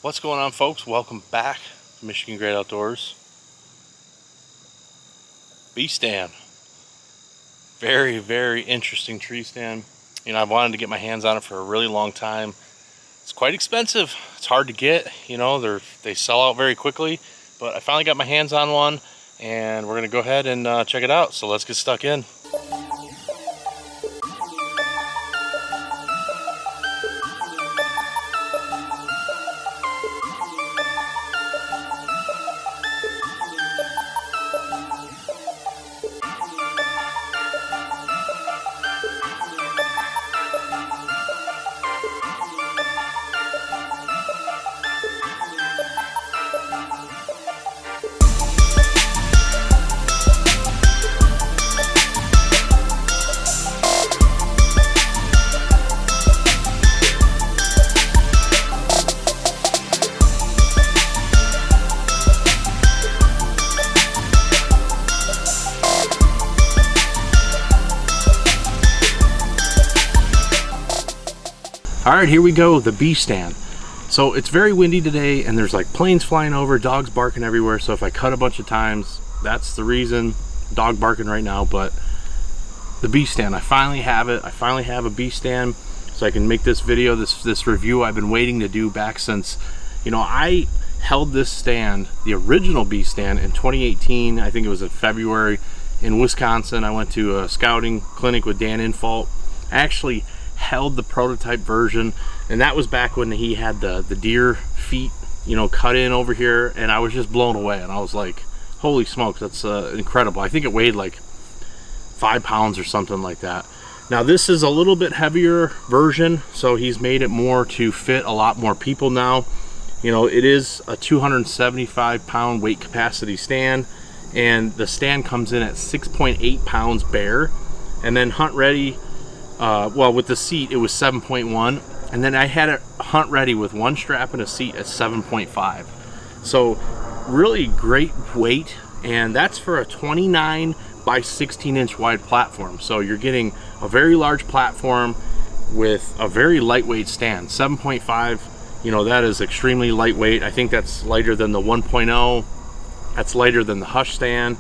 What's going on, folks? Welcome back to Michigan Great Outdoors. Bee stand. Very, very interesting tree stand. I've wanted to get my hands on it for a really long time. It's quite expensive. It's hard to get. They sell out very quickly. But I finally got my hands on one, and we're gonna go ahead and check it out. So let's get stuck in. All right, here we go, the bee stand. So it's very windy today, and there's like planes flying over, dogs barking everywhere. So if I cut a bunch of times, that's the reason. Dog barking right now. But the bee stand, I finally have it. I finally have a bee stand, so I can make this video, this review I've been waiting to do back since, I held this stand, the original bee stand, in 2018. I think it was in February in Wisconsin. I went to a scouting clinic with Dan Infalt. I actually held the prototype version, and that was back when he had the deer feet cut in over here, and I was just blown away, and I was like, holy smokes, that's incredible. I think it weighed like 5 pounds or something like that. Now this is a little bit heavier version, so he's made it more to fit a lot more people now. It is a 275 pound weight capacity stand, and the stand comes in at 6.8 pounds bare, and then hunt ready, well, with the seat it was 7.1, and then I had it hunt ready with one strap and a seat at 7.5. So really great weight, and that's for a 29 by 16 inch wide platform. So you're getting a very large platform with a very lightweight stand. 7.5, that is extremely lightweight. I think that's lighter than the 1.0. That's lighter than the Hush stand.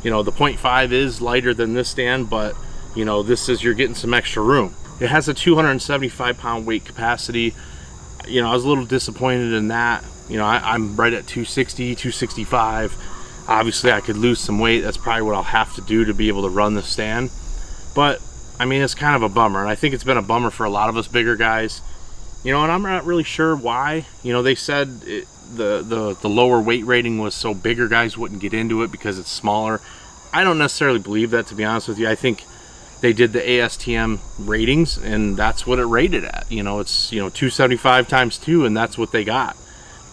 The 0.5 is lighter than this stand, but you're getting some extra room. It has a 275 pound weight capacity. I was a little disappointed in that. I'm right at 260, 265. Obviously I could lose some weight. That's probably what I'll have to do to be able to run the stand. But I mean, it's kind of a bummer, and I think it's been a bummer for a lot of us bigger guys. And I'm not really sure why. They said the lower weight rating was so bigger guys wouldn't get into it because it's smaller. I don't necessarily believe that, to be honest with you. I think they did the ASTM ratings, and that's what it rated at. It's 275 times 2, and that's what they got.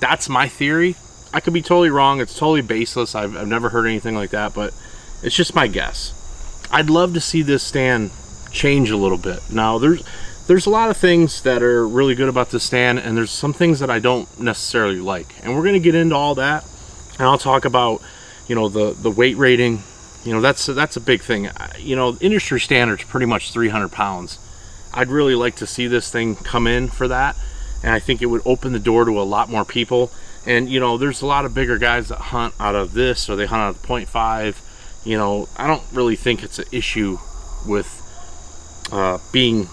That's my theory. I could be totally wrong. It's totally baseless. I've never heard anything like that, but it's just my guess. I'd love to see this stand change a little bit. Now there's a lot of things that are really good about this stand, and there's some things that I don't necessarily like, and we're going to get into all that, and I'll talk about the weight rating. That's a big thing. Industry standard's pretty much 300 pounds. I'd really like to see this thing come in for that, and I think it would open the door to a lot more people. And there's a lot of bigger guys that hunt out of this, or they hunt out of the 0.5. I don't really think it's an issue with being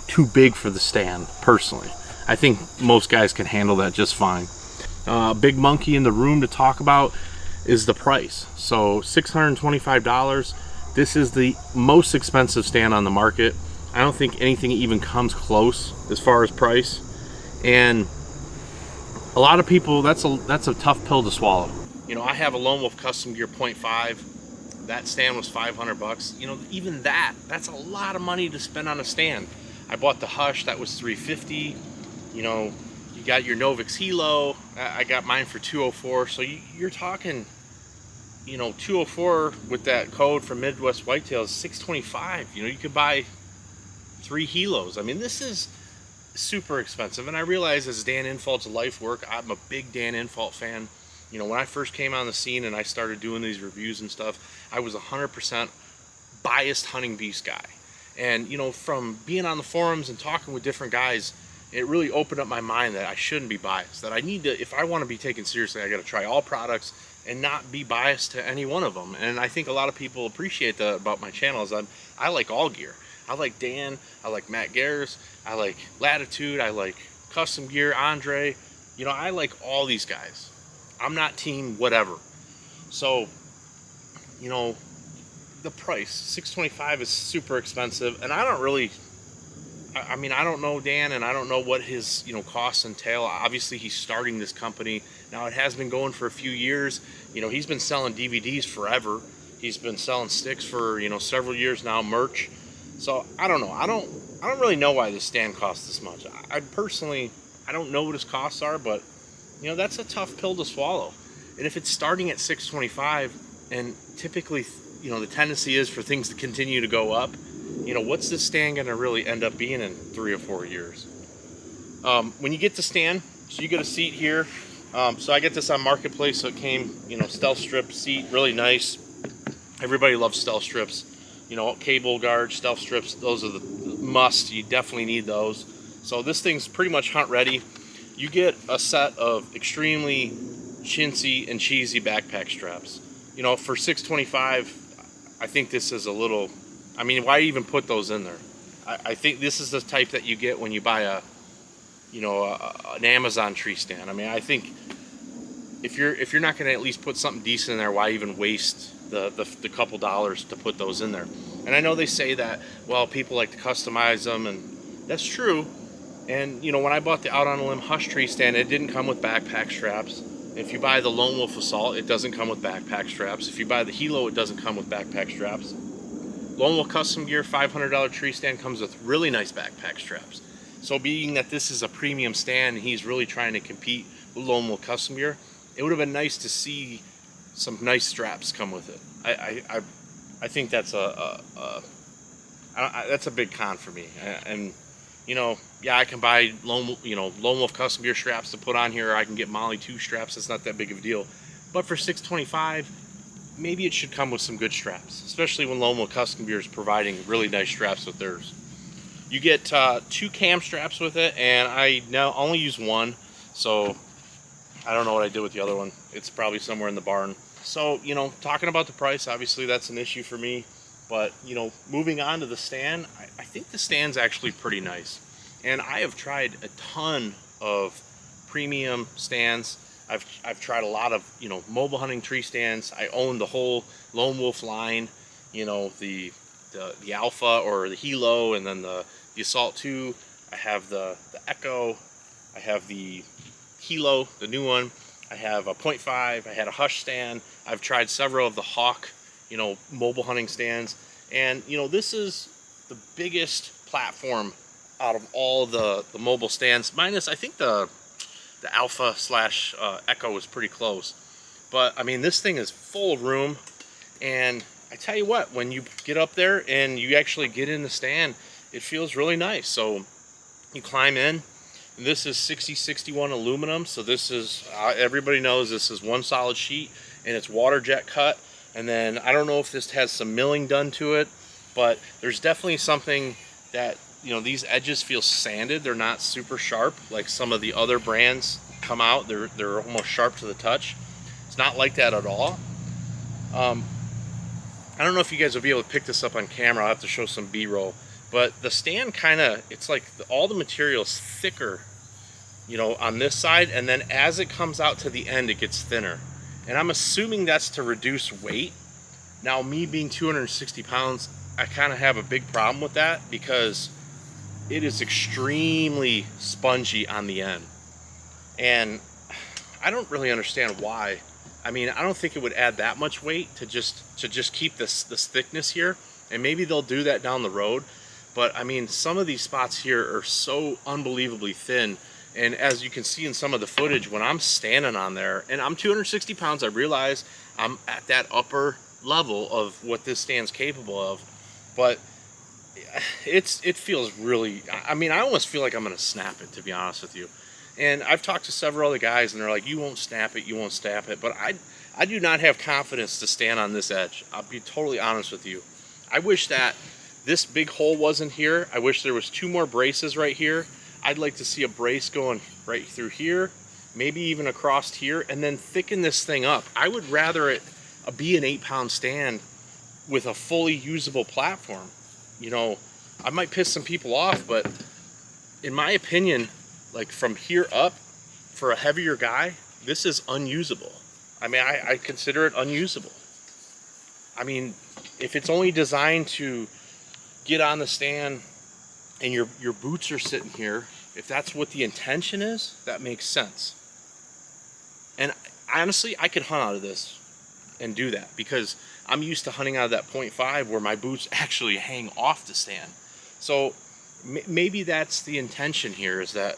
too big for the stand, personally. I think most guys can handle that just fine. Big monkey in the room to talk about is the price. So $625. This is the most expensive stand on the market. I don't think anything even comes close as far as price, and a lot of people, that's a tough pill to swallow. I have a Lone Wolf Custom Gear 0.5. That stand was $500. Even that's a lot of money to spend on a stand. I bought the Hush, that was $350. You got your Novix Hilo. I got mine for $204. So you're talking, $204 with that code from Midwest Whitetail is $625. You could buy 3 Hilos. I mean, this is super expensive, and I realize as Dan Infalt's life work, I'm a big Dan Infalt fan. When I first came on the scene and I started doing these reviews and stuff, I was 100% biased hunting beast guy. And from being on the forums and talking with different guys, It really opened up my mind that I shouldn't be biased, that I need to, if I want to be taken seriously, I got to try all products and not be biased to any one of them. And I think a lot of people appreciate that about my channel, is I like all gear. I like Dan, I like Matt Gares, I like Latitude, I like Custom Gear, Andre. You know, I like all these guys. I'm not team whatever. So, you know, the price, $625, is super expensive, and I don't really, I mean, I don't know Dan, and I don't know what his, you know, costs entail. Obviously, he's starting this company. Now, it has been going for a few years. You know, he's been selling DVDs forever. He's been selling sticks for, you know, several years now, merch. So, I don't know. I don't really know why this stand costs this much. I personally, I don't know what his costs are, but, you know, that's a tough pill to swallow. And if it's starting at $625, and typically, you know, the tendency is for things to continue to go up, you know, what's this stand going to really end up being in 3 or 4 years? When you get the stand, so you get a seat here. So I get this on Marketplace, so it came, you know, stealth strip seat, really nice. Everybody loves stealth strips. You know, cable guard, stealth strips, those are the must. You definitely need those. So this thing's pretty much hunt ready. You get a set of extremely chintzy and cheesy backpack straps. You know, for $625, I think this is a little, I mean, why even put those in there? I think this is the type that you get when you buy a, you know, an Amazon tree stand. I mean, I think if you're not going to at least put something decent in there, why even waste the couple dollars to put those in there? And I know they say that, well, people like to customize them, and that's true. And, you know, when I bought the Out on a Limb Hush tree stand, it didn't come with backpack straps. If you buy the Lone Wolf Assault, it doesn't come with backpack straps. If you buy the Hilo, it doesn't come with backpack straps. Lone Wolf Custom Gear $500 tree stand comes with really nice backpack straps. So being that this is a premium stand and he's really trying to compete with Lone Wolf Custom Gear, it would have been nice to see some nice straps come with it. I think that's that's a big con for me. And you know, yeah, I can buy Lone Wolf Custom Gear straps to put on here, or I can get Molly 2 straps. It's not that big of a deal. But for $625, maybe it should come with some good straps, especially when Lone Wolf Custom Gear is providing really nice straps with theirs. You get 2 cam straps with it, and I now only use one, so I don't know what I did with the other one. It's probably somewhere in the barn. So, you know, talking about the price, obviously that's an issue for me. But, you know, moving on to the stand, I think the stand's actually pretty nice. And I have tried a ton of premium stands. I've tried a lot of, you know, mobile hunting tree stands. I own the whole Lone Wolf line, you know, the Alpha or the Hilo, and then the Assault 2. I have the Echo. I have the Hilo, the new one. I have a .5. I had a Hush stand. I've tried several of the Hawk, you know, mobile hunting stands. And, you know, this is the biggest platform out of all the mobile stands, minus I think the Alpha / Echo was pretty close. But I mean, this thing is full of room, and I tell you what, when you get up there and you actually get in the stand, it feels really nice. So you climb in, and this is 6061 aluminum, so this is everybody knows this is one solid sheet, and it's water jet cut. And then I don't know if this has some milling done to it, but there's definitely something that, you know, these edges feel sanded. They're not super sharp like some of the other brands come out. They're almost sharp to the touch. It's not like that at all. I don't know if you guys will be able to pick this up on camera. I'll have to show some B-roll. But the stand kind of, it's like all the material is thicker, you know, on this side, and then as it comes out to the end, it gets thinner. And I'm assuming that's to reduce weight. Now, me being 260 pounds, I kind of have a big problem with that because it is extremely spongy on the end. And I don't really understand why. I mean, I don't think it would add that much weight to just keep this thickness here. And maybe they'll do that down the road. But I mean, some of these spots here are so unbelievably thin. And as you can see in some of the footage, when I'm standing on there, and I'm 260 pounds, I realize I'm at that upper level of what this stand's capable of. But it feels really, I mean, I almost feel like I'm going to snap it, to be honest with you. And I've talked to several other guys, and they're like, you won't snap it, you won't snap it. But I do not have confidence to stand on this edge. I'll be totally honest with you. I wish that this big hole wasn't here. I wish there was 2 more braces right here. I'd like to see a brace going right through here, maybe even across here, and then thicken this thing up. I would rather it be an 8-pound stand with a fully usable platform. You know, I might piss some people off, but in my opinion, like from here up, for a heavier guy, this is unusable. I mean, I consider it unusable. I mean, if it's only designed to get on the stand and your boots are sitting here, if that's what the intention is, that makes sense. And honestly, I could hunt out of this and do that because I'm used to hunting out of that 0.5 where my boots actually hang off the stand. So maybe that's the intention here, is that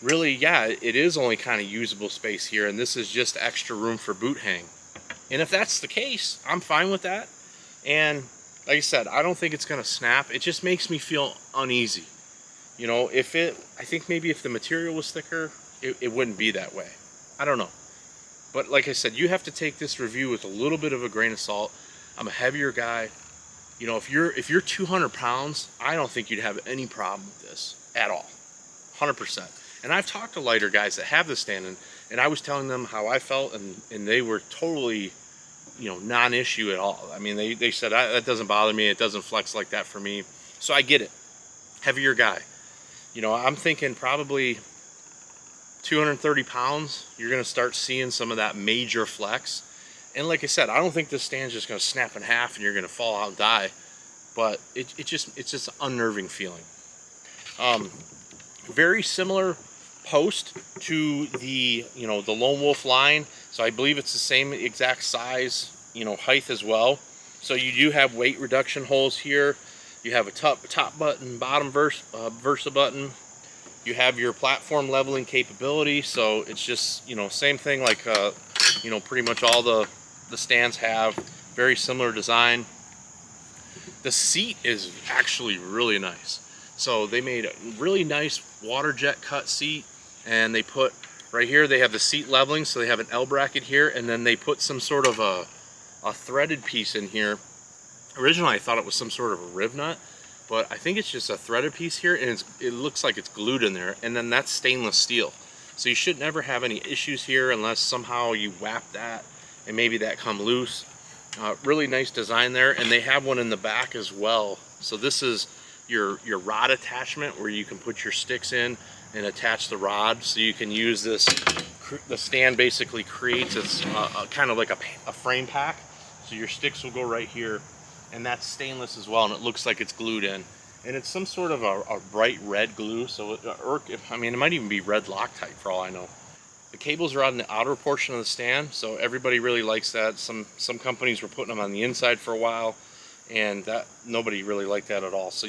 really, yeah, it is only kind of usable space here, and this is just extra room for boot hang. And if that's the case, I'm fine with that. And like I said, I don't think it's gonna snap. It just makes me feel uneasy. You know, I think maybe if the material was thicker, it wouldn't be that way. I don't know. But like I said, you have to take this review with a little bit of a grain of salt. I'm a heavier guy. You know, if you're 200 pounds, I don't think you'd have any problem with this at all, 100%. And I've talked to lighter guys that have this stand, and I was telling them how I felt, and they were totally, you know, non-issue at all. I mean, they said, that doesn't bother me, it doesn't flex like that for me. So I get it, heavier guy. You know, I'm thinking probably 230 pounds, you're gonna start seeing some of that major flex. And like I said, I don't think this stand's just gonna snap in half and you're gonna fall out and die, but it's just an unnerving feeling. Very similar post to the, you know, the Lone Wolf line. So I believe it's the same exact size, you know, height as well. So you do have weight reduction holes here. You have a top button, bottom Versa button. You have your platform leveling capability. So it's just, you know, same thing like, you know, pretty much all the stands have. Very similar design. The seat is actually really nice. So they made a really nice water jet cut seat, and they put right here, they have the seat leveling, so they have an L bracket here, and then they put some sort of a threaded piece in here. Originally I thought it was some sort of a rib nut, but I think it's just a threaded piece here, and it looks like it's glued in there, and then that's stainless steel. So you should never have any issues here unless somehow you whap that and maybe that come loose. Really nice design there, and they have one in the back as well. So this is your rod attachment where you can put your sticks in and attach the rod, so you can use this. The stand basically creates its kind of like a frame pack, so your sticks will go right here, and that's stainless as well, and it looks like it's glued in, and it's some sort of a bright red glue. So I mean, it might even be red Loctite for all I know. The cables are on the outer portion of the stand, so everybody really likes that. Some companies were putting them on the inside for a while, and that nobody really liked that at all. So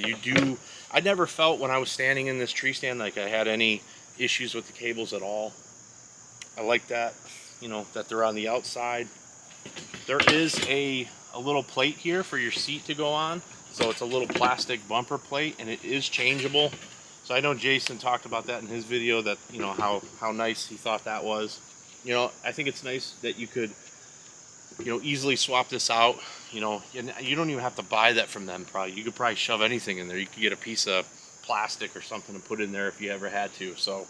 I never felt when I was standing in this tree stand like I had any issues with the cables at all. I like that, you know, that they're on the outside. There is a little plate here for your seat to go on. So it's a little plastic bumper plate, and it is changeable. So I know Jason talked about that in his video, that, you know, how nice he thought that was. You know, I think it's nice that you could, you know, easily swap this out. You know, and you don't even have to buy that from them probably. You could probably shove anything in there. You could get a piece of plastic or something and put in there if you ever had to. So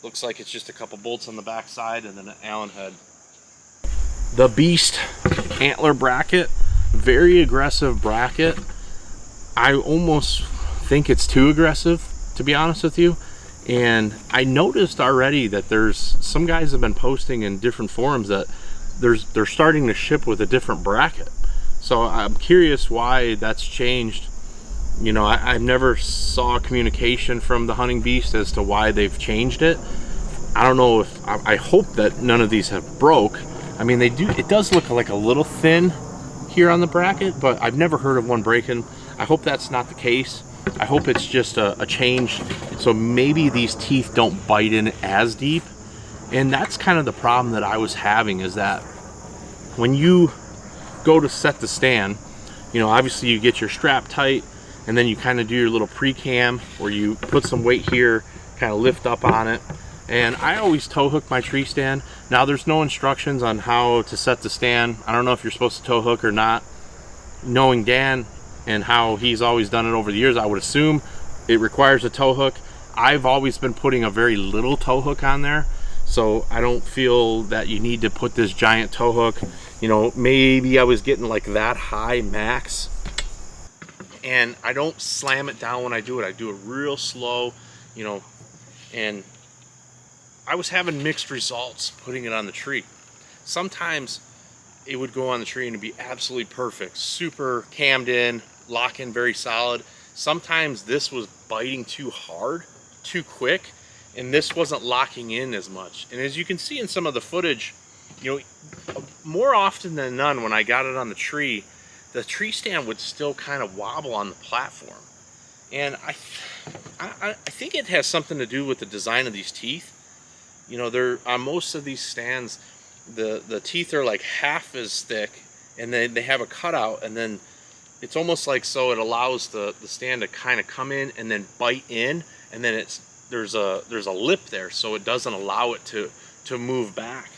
looks like it's just a couple bolts on the back side and then an Allen head. The Beast antler bracket, very aggressive bracket. I almost think it's too aggressive, to be honest with you. And I noticed already that there's some guys have been posting in different forums that they're starting to ship with a different bracket. So I'm curious why that's changed. You know, I never saw communication from the Hunting Beast as to why they've changed it. I don't know if, I hope that none of these have broke. I mean, it does look like a little thin here on the bracket, but I've never heard of one breaking. I hope that's not the case. I hope it's just a change, so maybe these teeth don't bite in as deep. And that's kind of the problem that I was having, is that when you go to set the stand, you know, obviously you get your strap tight, and then you kind of do your little pre-cam where you put some weight here, kind of lift up on it. And I always tow hook my tree stand. Now there's no instructions on how to set the stand. I don't know if you're supposed to tow hook or not. Knowing Dan and how he's always done it over the years, I would assume it requires a tow hook. I've always been putting a very little tow hook on there, so I don't feel that you need to put this giant tow hook. You know, maybe I was getting like that high max, and I don't slam it down when I do it. I do it real slow, you know, and I was having mixed results putting it on the tree. Sometimes it would go on the tree and it'd be absolutely perfect, super cammed in, lock in very solid. Sometimes this was biting too hard, too quick, and this wasn't locking in as much. And as you can see in some of the footage, you know, more often than none, when I got it on the tree stand would still kind of wobble on the platform. And I think it has something to do with the design of these teeth. You know, they're on most of these stands, the teeth are like half as thick, and then they have a cutout, and then it's almost like so it allows the stand to kind of come in and then bite in, and then there's a lip there, so it doesn't allow it to move back.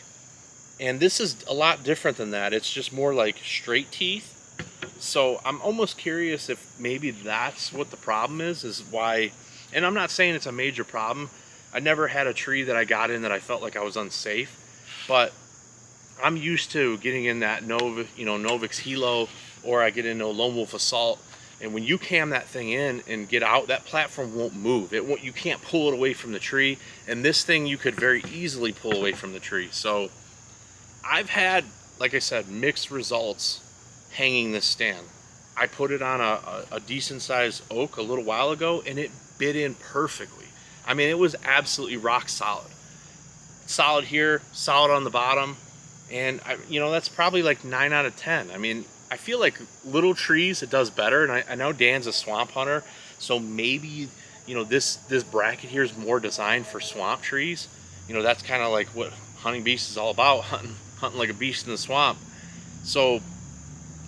And this is a lot different than that. It's just more like straight teeth. So I'm almost curious if maybe that's what the problem is why. And I'm not saying it's a major problem. I never had a tree that I got in that I felt like I was unsafe, but I'm used to getting in that Novix Hilo, or I get into a Lone Wolf Assault, and when you cam that thing in and get out, that platform won't move. You can't pull it away from the tree, and this thing you could very easily pull away from the tree. So I've had, like I said, mixed results hanging this stand. I put it on a decent sized oak a little while ago, and it bit in perfectly. I mean, it was absolutely rock solid. Solid here, solid on the bottom, and you know, that's probably like 9 out of 10. I mean, I feel like little trees it does better, and I know Dan's a swamp hunter, so maybe, you know, this bracket here is more designed for swamp trees. You know, that's kind of like what hunting beast is all about, hunting like a beast in the swamp. So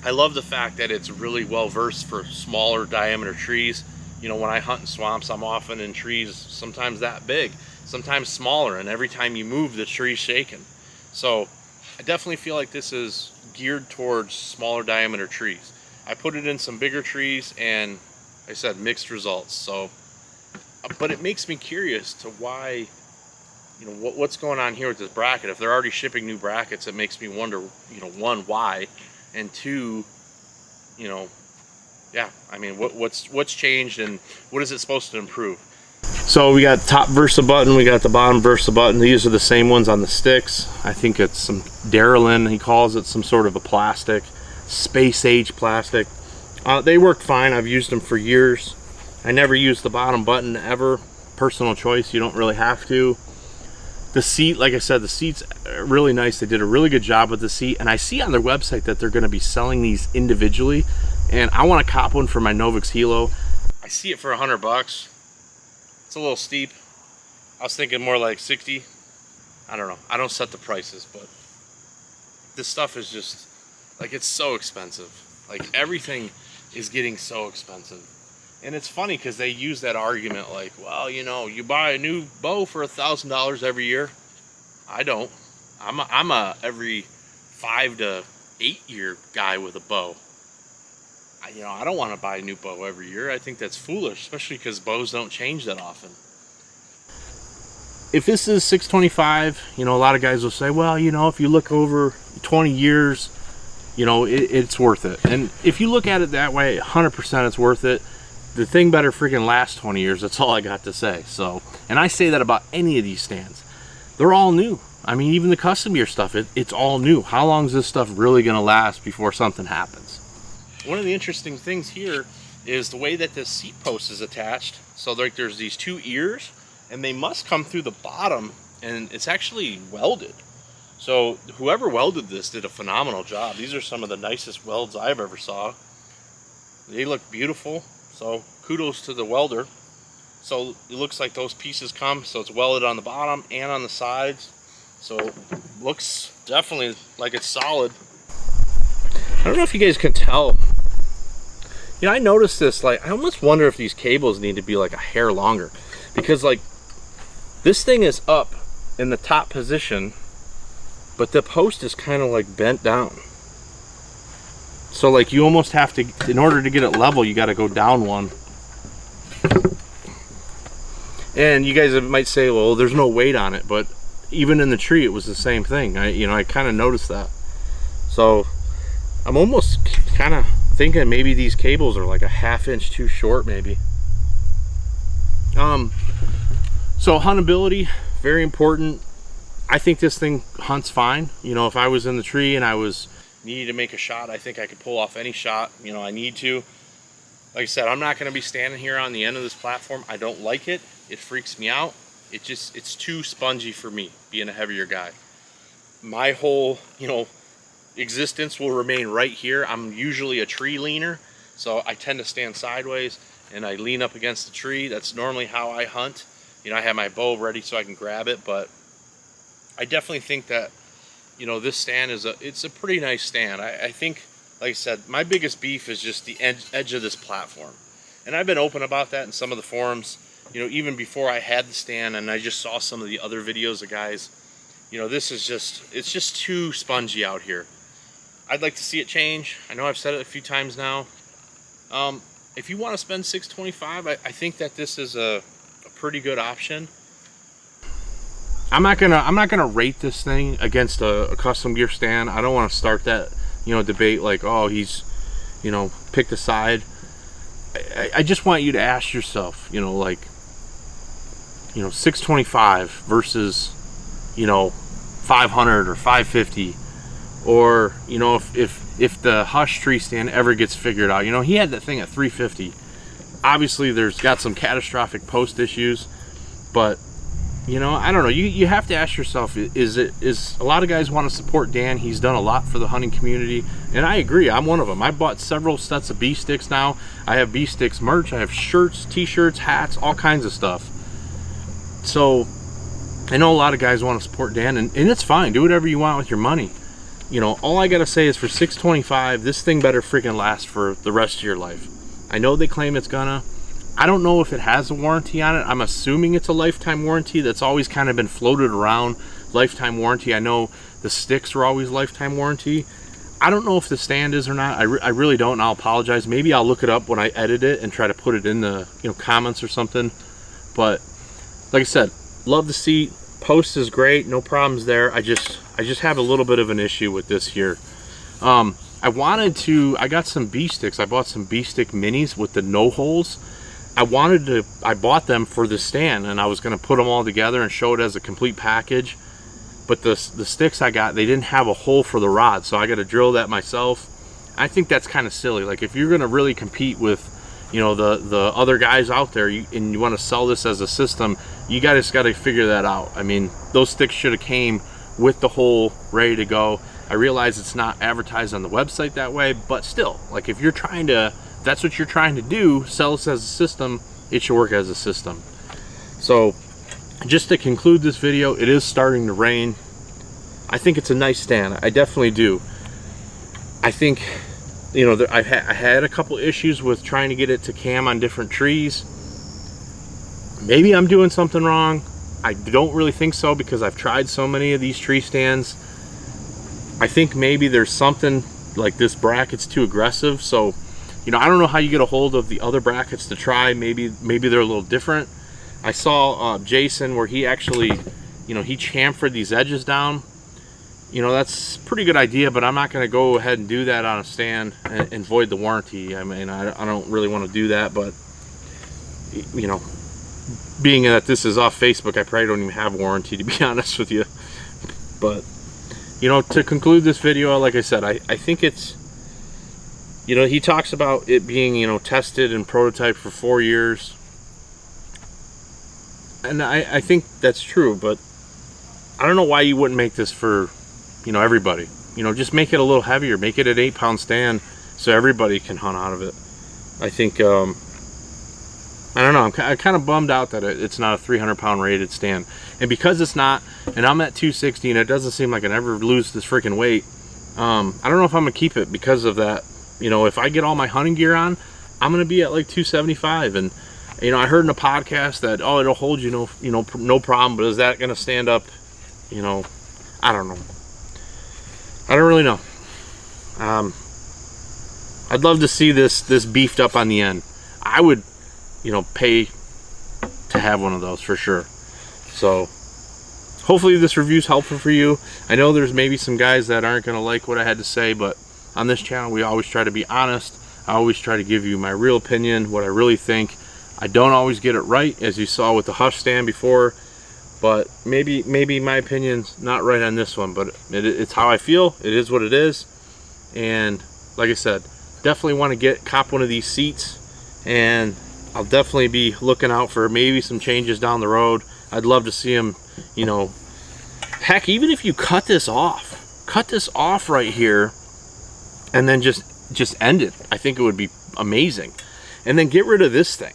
I love the fact that it's really well versed for smaller diameter trees. You know, when I hunt in swamps, I'm often in trees sometimes that big, sometimes smaller, and every time you move, the tree's shaking. So I definitely feel like this is geared towards smaller diameter trees. I put it in some bigger trees, and like I said, mixed results. So, but it makes me curious to why, you know, what's going on here with this bracket. If they're already shipping new brackets, it makes me wonder, you know, one, why, and two, you know, yeah, I mean, what's changed, and what is it supposed to improve? So we got top Versa button, we got the bottom Versa button. These are the same ones on the sticks. I think it's some Darylin, he calls it, some sort of a plastic, space age plastic. They worked fine. I've used them for years. I never used the bottom button ever. Personal choice, you don't really have to. The seat, like I said, the seat's really nice. They did a really good job with the seat, and I see on their website that they're going to be selling these individually, and I want to cop one for my Novix Hilo. I see it for $100. It's a little steep. I was thinking more like 60. I don't know. I don't set the prices, but this stuff is just like, it's so expensive. Like, everything is getting so expensive. And it's funny because they use that argument like, well, you know, you buy a new bow for $1,000 every year. I don't. I'm a every 5 to 8 year guy with a bow. You know, I don't want to buy a new bow every year. I think that's foolish, especially because bows don't change that often. If this is $625, you know, a lot of guys will say, well, you know, if you look over 20 years, you know, it's worth it. And if you look at it that way, 100% it's worth it. The thing better freaking last 20 years. That's all I got to say. So, and I say that about any of these stands. They're all new. I mean, even the custom gear stuff, it's all new. How long is this stuff really going to last before something happens? One of the interesting things here is the way that this seat post is attached. So like there's these two ears, and they must come through the bottom, and it's actually welded. So whoever welded this did a phenomenal job. These are some of the nicest welds I've ever saw. They look beautiful. So kudos to the welder. So it looks like those pieces come, so it's welded on the bottom and on the sides. So looks definitely like it's solid. I don't know if you guys can tell. You know, I noticed this, like, I almost wonder if these cables need to be like a hair longer, because like this thing is up in the top position, but the post is kind of like bent down. So like you almost have to, in order to get it level, you got to go down one. And you guys might say, well, there's no weight on it, but even in the tree it was the same thing. I kind of noticed that. So I'm almost kind of thinking maybe these cables are like a ½ inch too short, maybe. So huntability, very important. I think this thing hunts fine. You know, if I was in the tree and I was needing to make a shot, I think I could pull off any shot, you know, I need to. Like I said, I'm not going to be standing here on the end of this platform. I don't like it. It freaks me out. It's too spongy for me, being a heavier guy. My whole, you know, existence will remain right here. I'm usually a tree leaner, so I tend to stand sideways and I lean up against the tree. That's normally how I hunt. You know, I have my bow ready so I can grab it, but I definitely think that, you know, this stand it's a pretty nice stand. I think, like I said, my biggest beef is just the edge of this platform. And I've been open about that in some of the forums, you know, even before I had the stand, and I just saw some of the other videos of guys. You know, this is it's just too spongy out here. I'd like to see it change. I know I've said it a few times now. If you want to spend $625, I think that this is a pretty good option. I'm not gonna rate this thing against a custom gear stand. I don't want to start that, you know, debate like, oh, he's, you know, picked a side. I just want you to ask yourself, you know, like, you know, $625 versus, you know, $500 or $550, or, you know, if the Hush tree stand ever gets figured out. You know, he had that thing at $350. Obviously, there's got some catastrophic post issues, but, you know, I don't know. You have to ask yourself, is a lot of guys want to support Dan. He's done a lot for the hunting community, and I agree. I'm one of them. I bought several sets of bee sticks now. I have bee sticks merch. I have shirts, t-shirts, hats, all kinds of stuff. So I know a lot of guys want to support Dan, and it's fine. Do whatever you want with your money. You know, all I gotta say is for $625, this thing better freaking last for the rest of your life. I know they claim it's gonna. I don't know if it has a warranty on it. I'm assuming it's a lifetime warranty. That's always kind of been floated around, lifetime warranty. I know the sticks are always lifetime warranty. I don't know if the stand is or not. I really don't, and I'll apologize. Maybe I'll look it up when I edit it and try to put it in the, you know, comments or something. But like I said, love the seat. Post is great, no problems there. I just have a little bit of an issue with this here. I got some bee sticks. I bought some bee stick minis with the no holes. I bought them for the stand, and I was going to put them all together and show it as a complete package. But the sticks I got, they didn't have a hole for the rod, so I got to drill that myself. I think that's kind of silly. Like, if you're going to really compete with, you know, the other guys out there, and you want to sell this as a system, you guys got to figure that out. I mean, those sticks should have came with the hole ready to go. I realize it's not advertised on the website that way, but still, like, if you're trying to, that's what you're trying to do, sell this as a system, it should work as a system. So just to conclude this video, it is starting to rain. I think it's a nice stand. I definitely do. I think, you know, I had a couple issues with trying to get it to cam on different trees. Maybe I'm doing something wrong. I don't really think so, because I've tried so many of these tree stands. I think maybe there's something like this bracket's too aggressive. So, you know, I don't know how you get a hold of the other brackets to try. Maybe they're a little different. I saw Jason where he actually, you know, he chamfered these edges down. You know, that's a pretty good idea, but I'm not going to go ahead and do that on a stand and void the warranty. I mean, I don't really want to do that, but, you know, being that this is off Facebook, I probably don't even have a warranty, to be honest with you. But, you know, to conclude this video, like I said, I think it's, you know, he talks about it being, you know, tested and prototyped for 4 years. And I think that's true, but I don't know why you wouldn't make this for, you know, everybody. You know, just make it a little heavier. Make it an 8-pound stand so everybody can hunt out of it. I think, I don't know, I'm kind of bummed out that it's not a 300-pound rated stand. And because it's not, and I'm at 260, and it doesn't seem like I never lose this freaking weight, I don't know if I'm going to keep it because of that. You know, if I get all my hunting gear on, I'm going to be at like 275. And, you know, I heard in a podcast that, oh, it'll hold you, no problem, but is that going to stand up? You know, I don't know. I don't really know. I'd love to see this beefed up on the end. I would, you know, pay $10 to have one of those for sure. So hopefully this review is helpful for you. I know there's maybe some guys that aren't going to like what I had to say, but on this channel we always try to be honest. I always try to give you my real opinion, what I really think. I don't always get it right, as you saw with the Hush stand before, but maybe my opinion's not right on this one, but it's how I feel. It is what it is. And like I said, definitely want to cop one of these seats, and I'll definitely be looking out for maybe some changes down the road. I'd love to see them, you know, heck, even if you cut this off right here and then just end it, I think it would be amazing. And then get rid of this thing.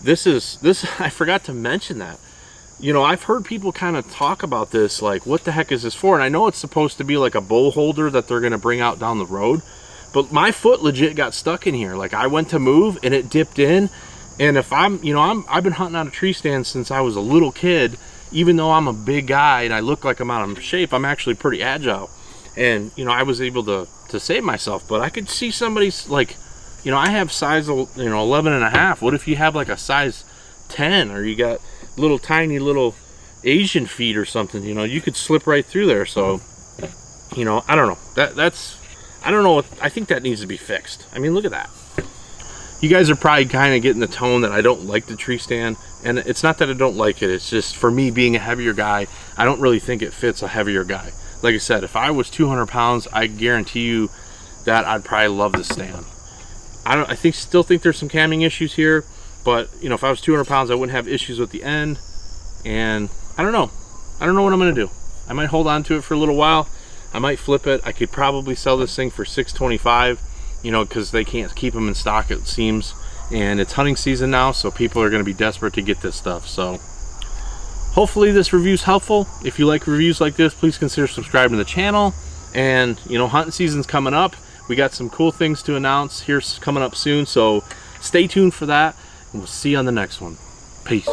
This I forgot to mention that. You know, I've heard people kind of talk about this, like, what the heck is this for? And I know it's supposed to be like a bowl holder that they're going to bring out down the road, but my foot legit got stuck in here. Like, I went to move and it dipped in. And if I've been hunting on a tree stand since I was a little kid. Even though I'm a big guy and I look like I'm out of shape, I'm actually pretty agile. And, you know, I was able to save myself. But I could see somebody's, like, you know, I have size, 11.5. What if you have like a size 10, or you got little tiny little Asian feet or something? You know, you could slip right through there. So, you know, I don't know. I don't know. I think that needs to be fixed. I mean, look at that. You guys are probably kind of getting the tone that I don't like the tree stand, and it's not that I don't like it. It's just, for me being a heavier guy, I don't really think it fits a heavier guy. Like I said, if I was 200 pounds, I guarantee you that I'd probably love this stand. I still think there's some camming issues here, but you know, if I was 200 pounds, I wouldn't have issues with the end. And I don't know what I'm gonna do. I might hold on to it for a little while. I might flip it. I could probably sell this thing for $625. You know, because they can't keep them in stock, it seems, and it's hunting season now, so people are going to be desperate to get this stuff. So hopefully this review is helpful. If you like reviews like this, please consider subscribing to the channel. And you know, hunting season's coming up. We got some cool things to announce here coming up soon, so stay tuned for that, and we'll see you on the next one. Peace.